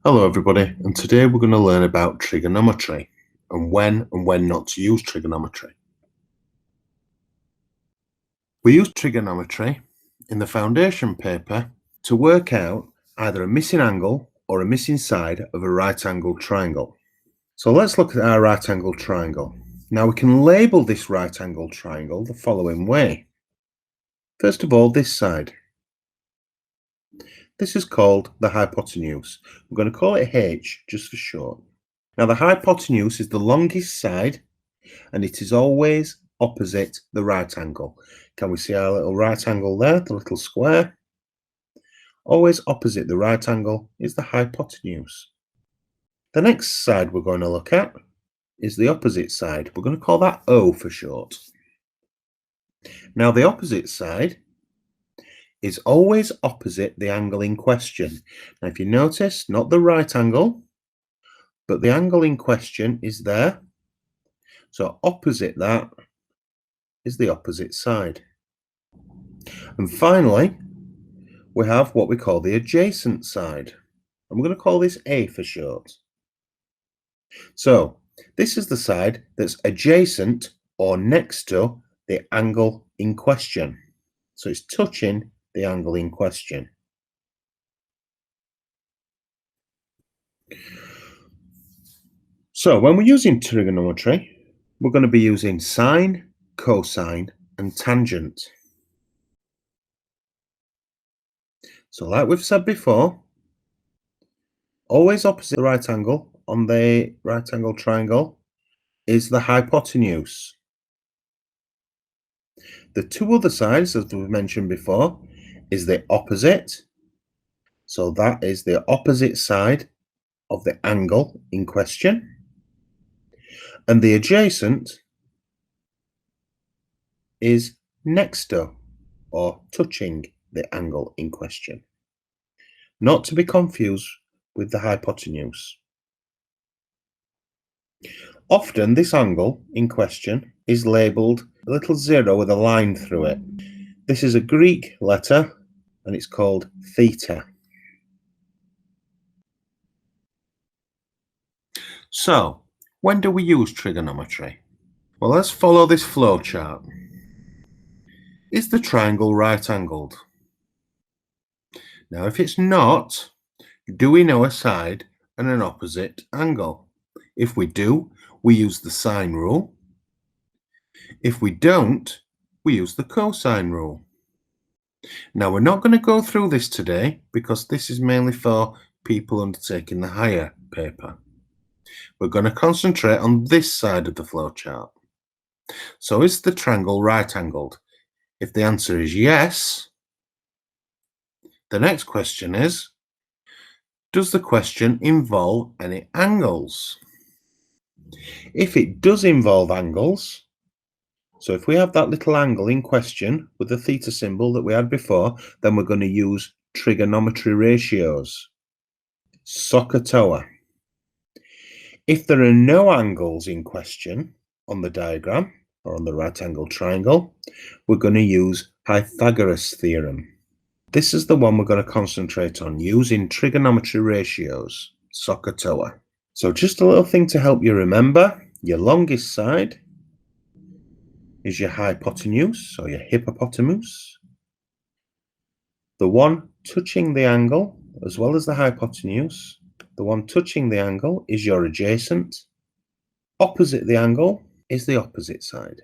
Hello everybody, and today we're going to learn about trigonometry and when not to use trigonometry. We use trigonometry in the foundation paper to work out either a missing angle or a missing side of a right-angled triangle. So let's look at our right-angled triangle. Now we can label this right-angled triangle the following way. First of all, this side. This is called the hypotenuse. We're going to call it H just for short. Now the hypotenuse is the longest side and it is always opposite the right angle. Can we see our little right angle there, the little square? Always opposite the right angle is the hypotenuse. The next side we're going to look at is the opposite side. We're going to call that O for short. Now the opposite side is always opposite the angle in question. Now if you notice, not the right angle, but the angle in question is there. So opposite that is the opposite side. And finally, we have what we call the adjacent side. And we're going to call this A for short. So this is the side that's adjacent or next to the angle in question. So it's touching the angle in question. So when we're using trigonometry, we're going to be using sine, cosine, and tangent. So like we've said before, always opposite the right angle on the right angle triangle is the hypotenuse. The two other sides, as we mentioned before, is the opposite. So that is the opposite side of the angle in question. And the adjacent is next to or touching the angle in question. Not to be confused with the hypotenuse. Often this angle in question is labelled a little zero with a line through it. This is a Greek letter and it's called theta. So, when do we use trigonometry? Well, let's follow this flow chart. Is the triangle right-angled? Now, if it's not, do we know a side and an opposite angle? If we do, we use the sine rule. If we don't, we use the cosine rule. Now, we're not going to go through this today because this is mainly for people undertaking the higher paper. We're going to concentrate on this side of the flowchart. So is the triangle right-angled? If the answer is yes, the next question is, does the question involve any angles? If it does involve angles, so if we have that little angle in question with the theta symbol that we had before, then we're going to use trigonometry ratios, SOHCAHTOA. If there are no angles in question on the diagram or on the right angle triangle, we're going to use Pythagoras theorem. This is the one we're going to concentrate on using trigonometry ratios, SOHCAHTOA. So just a little thing to help you remember, your longest side is your hypotenuse or your hippopotamus. The one touching the angle as well as the hypotenuse, the one touching the angle is your adjacent. Opposite the angle is the opposite side.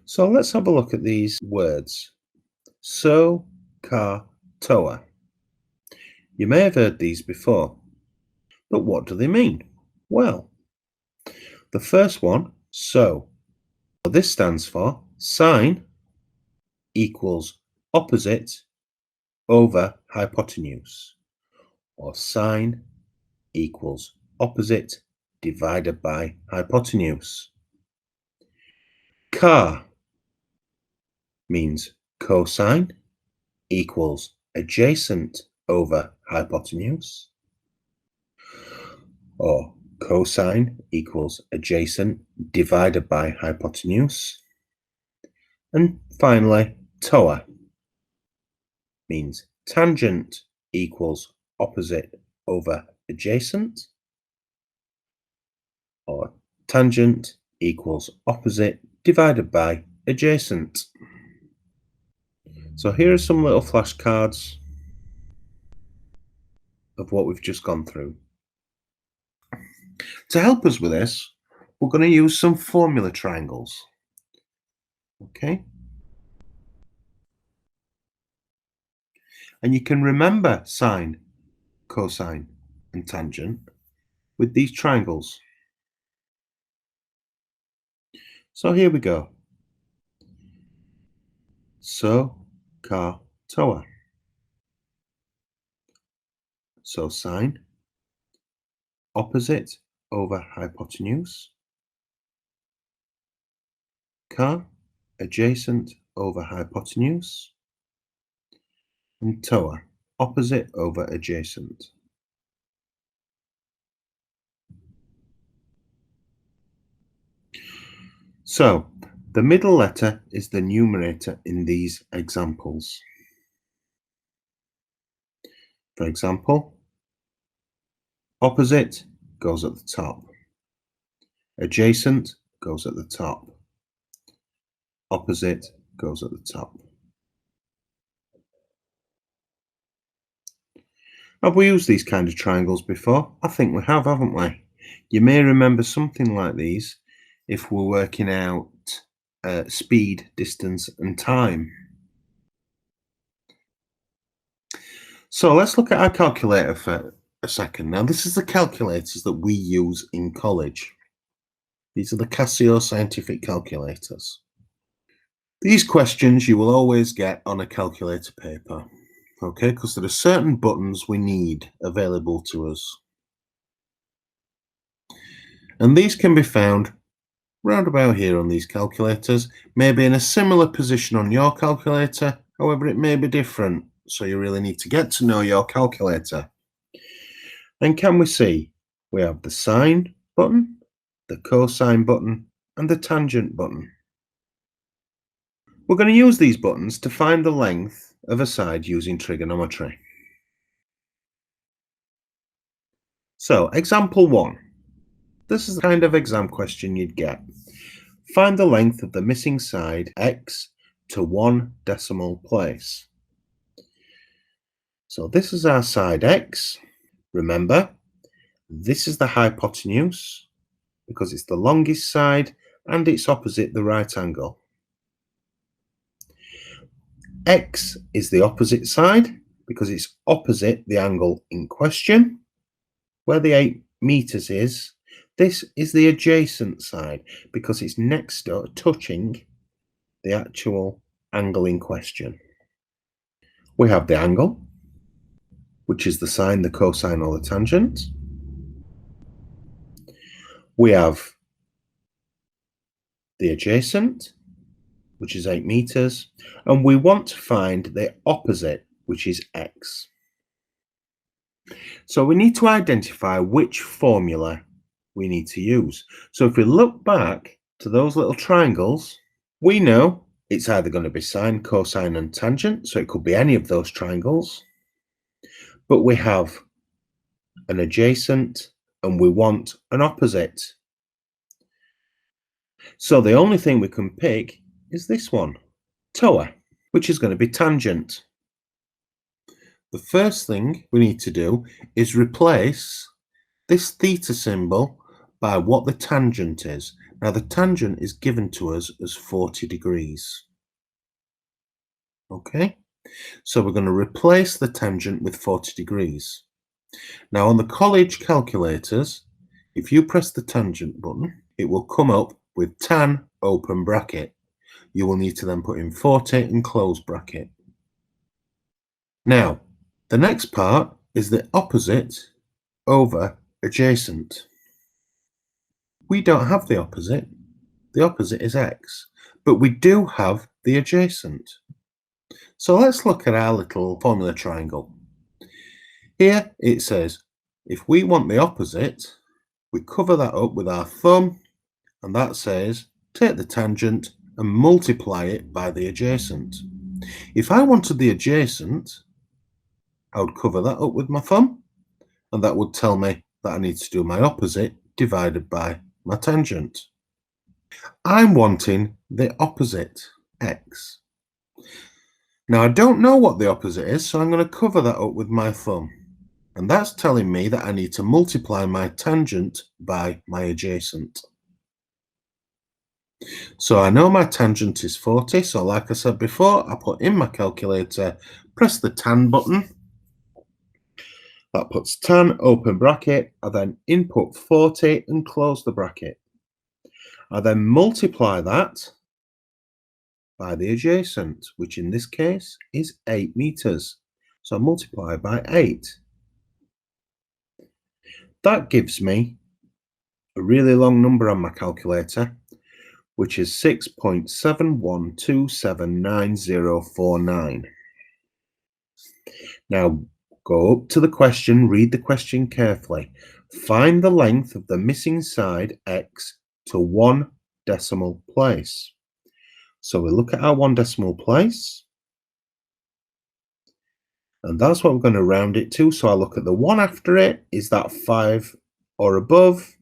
So let's have a look at these words. SOHCAHTOA. You may have heard these before, but what do they mean? Well, the first one, so. This stands for sine equals opposite over hypotenuse, or sine equals opposite divided by hypotenuse. Ka means cosine equals adjacent over hypotenuse, or cosine equals adjacent divided by hypotenuse. And finally, TOA. means tangent equals opposite over adjacent, or tangent equals opposite divided by adjacent. So here are some little flashcards of what we've just gone through. To help us with this, we're going to use some formula triangles. Okay? And you can remember sine, cosine, and tangent with these triangles. So here we go. So, car, toa. So sine, opposite over hypotenuse. Car, adjacent over hypotenuse. And toa, opposite over adjacent. So, the middle letter is the numerator in these examples. For example, opposite goes at the top. Adjacent goes at the top. Opposite goes at the top. Have we used these kind of triangles before? I think we have, haven't we? You may remember something like these if we're working out speed, distance, and time. So let's look at our calculator for a second. Now, this is the calculators that we use in college. These are the Casio scientific calculators. These questions you will always get on a calculator paper, okay, because there are certain buttons we need available to us. And these can be found round about here on these calculators, maybe in a similar position on your calculator, however it may be different, so you really need to get to know your calculator. And can we see? We have the sine button, the cosine button, and the tangent button. We're going to use these buttons to find the length of a side using trigonometry. So, example 1. This is the kind of exam question you'd get. Find the length of the missing side x to 1 decimal place. So this is our side x. Remember, this is the hypotenuse because it's the longest side and it's opposite the right angle. X is the opposite side because it's opposite the angle in question. Where the 8 meters is, this is the adjacent side because it's next door, touching the actual angle in question. We have the angle, which is the sine, the cosine, or the tangent. We have the adjacent, which is 8 meters, and we want to find the opposite, which is x. So we need to identify which formula we need to use. So if we look back to those little triangles, we know it's either going to be sine, cosine, and tangent, so it could be any of those triangles. But we have an adjacent and we want an opposite. So the only thing we can pick is this one, TOA, which is going to be tangent. The first thing we need to do is replace this theta symbol by what the tangent is. Now the tangent is given to us as 40 degrees. Okay, so we're going to replace the tangent with 40 degrees. Now on the college calculators, if you press the tangent button, it will come up with tan open bracket. You will need to then put in 40 and close bracket. Now, the next part is the opposite over adjacent. We don't have the opposite. The opposite is x, but we do have the adjacent. So let's look at our little formula triangle. Here it says, if we want the opposite, we cover that up with our thumb, and that says, take the tangent and multiply it by the adjacent. If I wanted the adjacent, I would cover that up with my thumb, and that would tell me that I need to do my opposite divided by my tangent. I'm wanting the opposite, x. Now I don't know what the opposite is, so I'm going to cover that up with my thumb. And that's telling me that I need to multiply my tangent by my adjacent. So I know my tangent is 40, so like I said before, I put in my calculator, press the tan button. That puts tan, open bracket. I then input 40 and close the bracket. I then multiply that by the adjacent, which in this case is 8 meters. So I multiply by 8. That gives me a really long number on my calculator, which is 6.71279049. Now go up to the question, read the question carefully. Find the length of the missing side x to 1 decimal place. So we look at our 1 decimal place, and that's what we're going to round it to. So I look at the 1 after it. Is that 5 or above,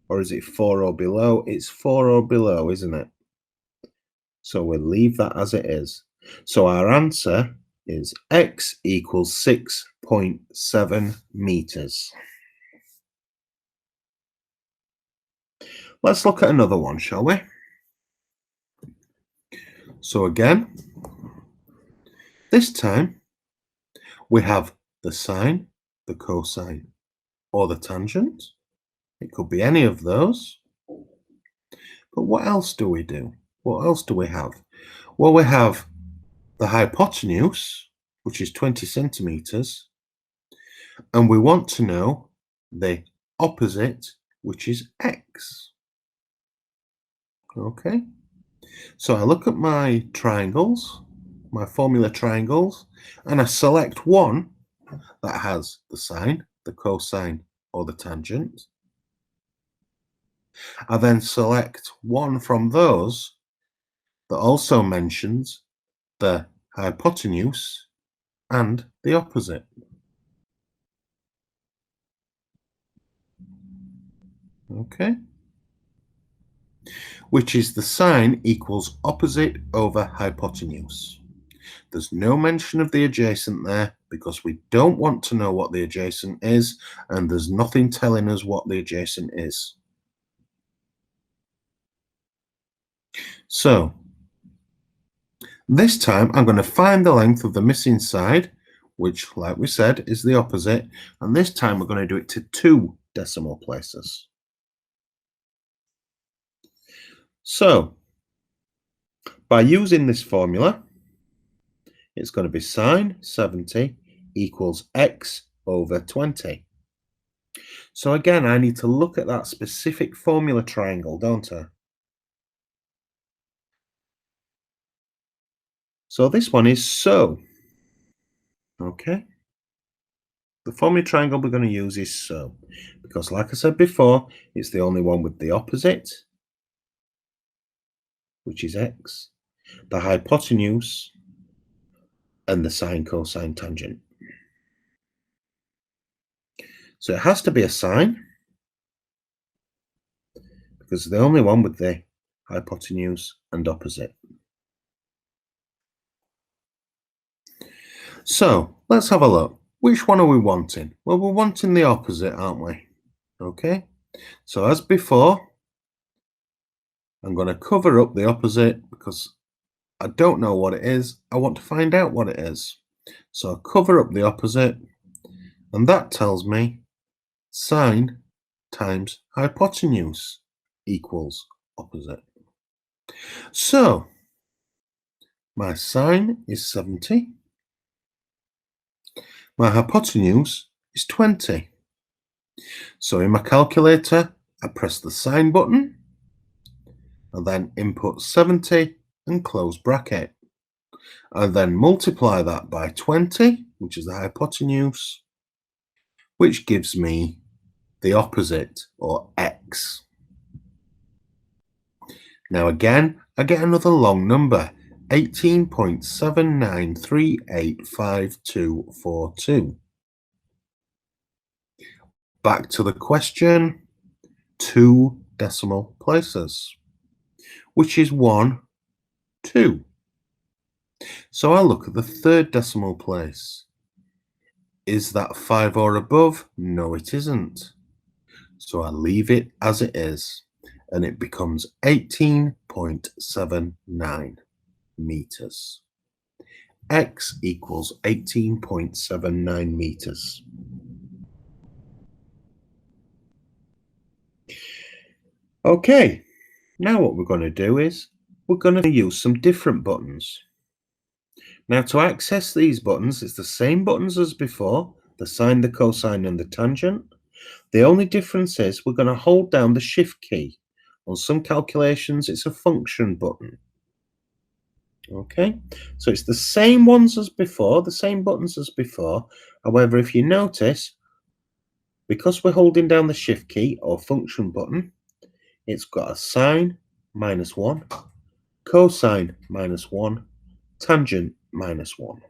or is it 4 or below? It's 4 or below, isn't it? So we'll leave that as it is. So our answer is x equals 6.7 meters. Let's look at another one, shall we? So again, this time we have the sine, the cosine, or the tangent. It could be any of those. But what else do we do? What else do we have? Well, we have the hypotenuse, which is 20 centimeters, and we want to know the opposite, which is x. Okay, so I look at my triangles, my formula triangles, and I select one that has the sine, the cosine, or the tangent. I then select one from those that also mentions the hypotenuse and the opposite. Okay, which is the sine equals opposite over hypotenuse. There's no mention of the adjacent there because we don't want to know what the adjacent is, and there's nothing telling us what the adjacent is. So this time I'm going to find the length of the missing side, which, like we said, is the opposite, and this time we're going to do it to 2 decimal places. So by using this formula, it's going to be sine 70 equals x over 20. So again, I need to look at that specific formula triangle, don't I? So this one is so. Okay. The formula triangle we're going to use is so, because like I said before, it's the only one with the opposite, which is x, the hypotenuse, and the sine, cosine, tangent. So it has to be a sine, because it's the only one with the hypotenuse and opposite. So let's have a look. Which one are we wanting? Well, we're wanting the opposite, aren't we? Okay. So as before, I'm going to cover up the opposite because I don't know what it is. I want to find out what it is. So I cover up the opposite, and that tells me sine times hypotenuse equals opposite. So my sine is 70. My hypotenuse is 20. So in my calculator, I press the sine button and then input 70 and close bracket. And then multiply that by 20, which is the hypotenuse, which gives me the opposite, or x. Now again, I get another long number, 18.79385242. Back to the question, 2 decimal places, which is 1, 2. So I'll look at the third decimal place. Is that 5 or above? No, it isn't. So I leave it as it is, and it becomes 18.79 meters. X equals 18.79 meters. Okay, now what we're going to do is we're going to use some different buttons. Now to access these buttons, it's the same buttons as before, the sine, the cosine and the tangent. The only difference is we're going to hold down the shift key. On some calculations, it's a function button. Okay, so it's the same ones as before, the same buttons as before. However, if you notice, because we're holding down the shift key or function button, it's got a sine -1, cosine -1, tangent -1.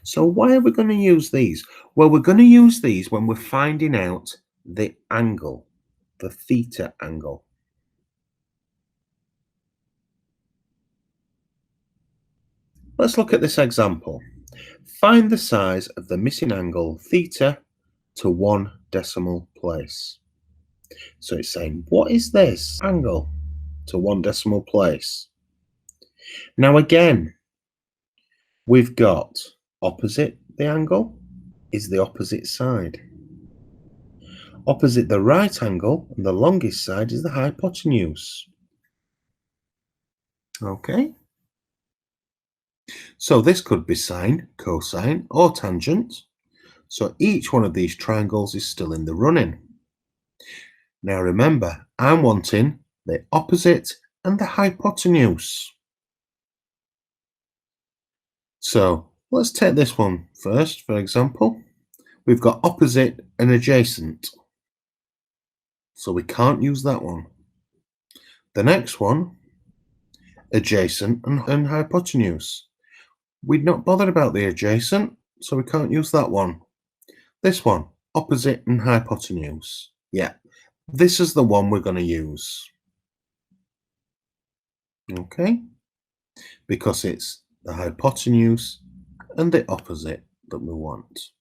So why are we going to use these? Well, we're going to use these when we're finding out the angle, the theta angle. Let's look at this example. Find the size of the missing angle theta to 1 decimal place. So it's saying, what is this angle to 1 decimal place? Now again, we've got opposite the angle is the opposite side. Opposite the right angle and the longest side is the hypotenuse. Okay. So this could be sine, cosine, or tangent. So each one of these triangles is still in the running. Now remember, I'm wanting the opposite and the hypotenuse. So let's take this one first, for example. We've got opposite and adjacent. So we can't use that one. The next one, adjacent and hypotenuse. We'd not bothered about the adjacent, so we can't use that one. This one, opposite and hypotenuse. Yeah, this is the one we're going to use. Okay, because it's the hypotenuse and the opposite that we want.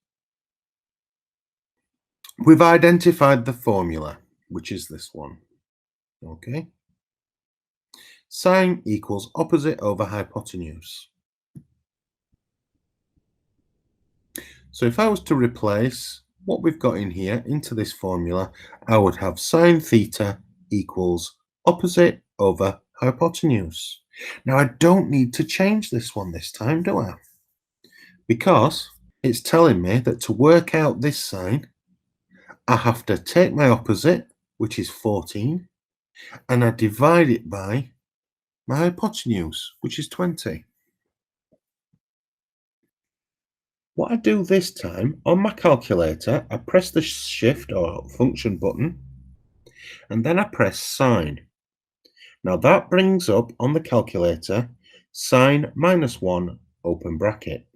We've identified the formula, which is this one. Okay, sine equals opposite over hypotenuse. So if I was to replace what we've got in here into this formula, I would have sine theta equals opposite over hypotenuse. Now I don't need to change this one this time, do I? Because it's telling me that to work out this sine, I have to take my opposite, which is 14, and I divide it by my hypotenuse, which is 20. What I do this time, on my calculator, I press the shift or function button, and then I press sine. Now that brings up on the calculator sine -1 open bracket.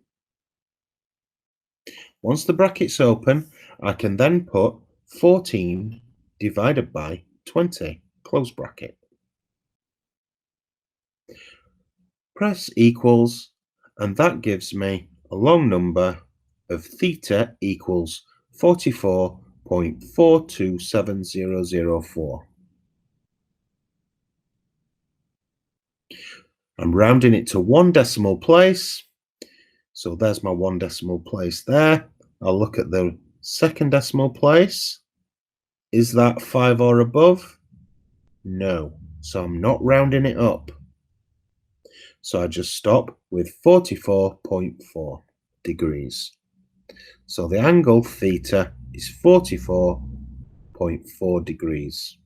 Once the bracket's open, I can then put 14 divided by 20, close bracket. Press equals, and that gives me a long number of theta equals 44.427004. I'm rounding it to 1 decimal place. So there's my 1 decimal place there. I'll look at the second decimal place. Is that 5 or above? No. So I'm not rounding it up. So I just stop with 44.4 degrees. So the angle theta is 44.4 degrees.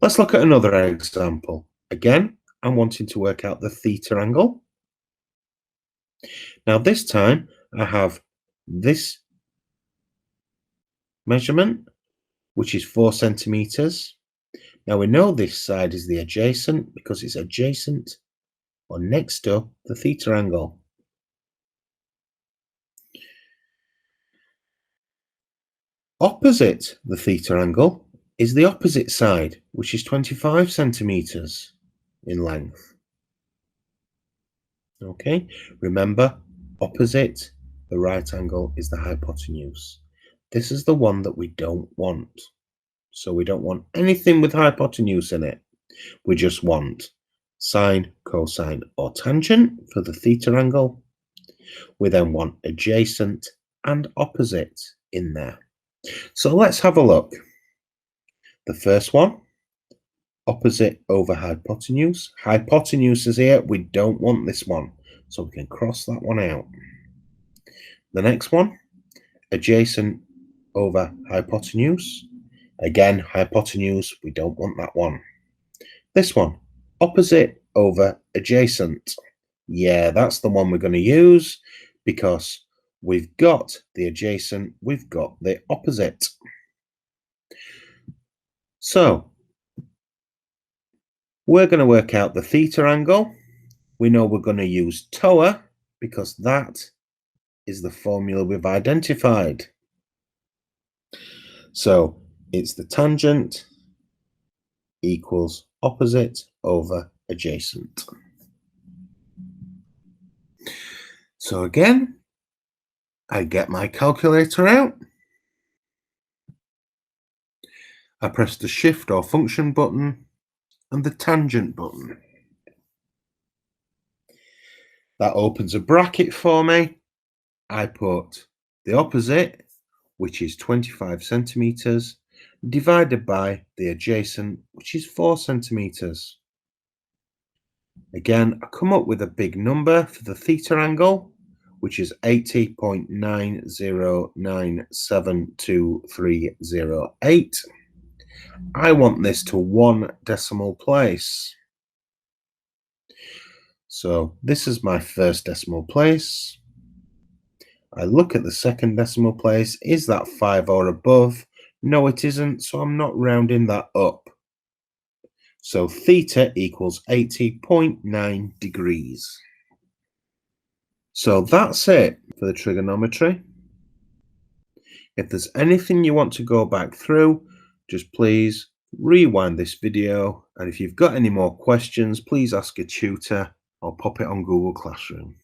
Let's look at another example. Again, I'm wanting to work out the theta angle. Now this time I have this measurement, which is 4 centimeters, Now we know this side is the adjacent because it's adjacent or next to the theta angle. Opposite the theta angle is the opposite side, which is 25 centimeters in length. Okay, remember, opposite the right angle is the hypotenuse. This is the one that we don't want. So we don't want anything with hypotenuse in it. We just want sine, cosine, or tangent for the theta angle. We then want adjacent and opposite in there. So let's have a look. The first one, opposite over hypotenuse. Hypotenuse is here. We don't want this one. So we can cross that one out. The next one, adjacent over hypotenuse. Again, hypotenuse, we don't want that one. This one, opposite over adjacent. Yeah, that's the one we're going to use because we've got the adjacent, we've got the opposite. So we're going to work out the theta angle. We know we're going to use TOA because that is the formula we've identified. So it's the tangent equals opposite over adjacent. So again, I get my calculator out. I press the shift or function button and the tangent button. That opens a bracket for me. I put the opposite, which is 25 centimeters, divided by the adjacent, which is 4 centimeters. Again, I come up with a big number for the theta angle, which is 80.9097238. I want this to 1 decimal place. So this is my first decimal place. I look at the second decimal place. Is that 5 or above? No, it isn't, so I'm not rounding that up. So theta equals 80.9 degrees. So that's it for the trigonometry. If there's anything you want to go back through, just please rewind this video. And if you've got any more questions, please ask a tutor or pop it on Google Classroom.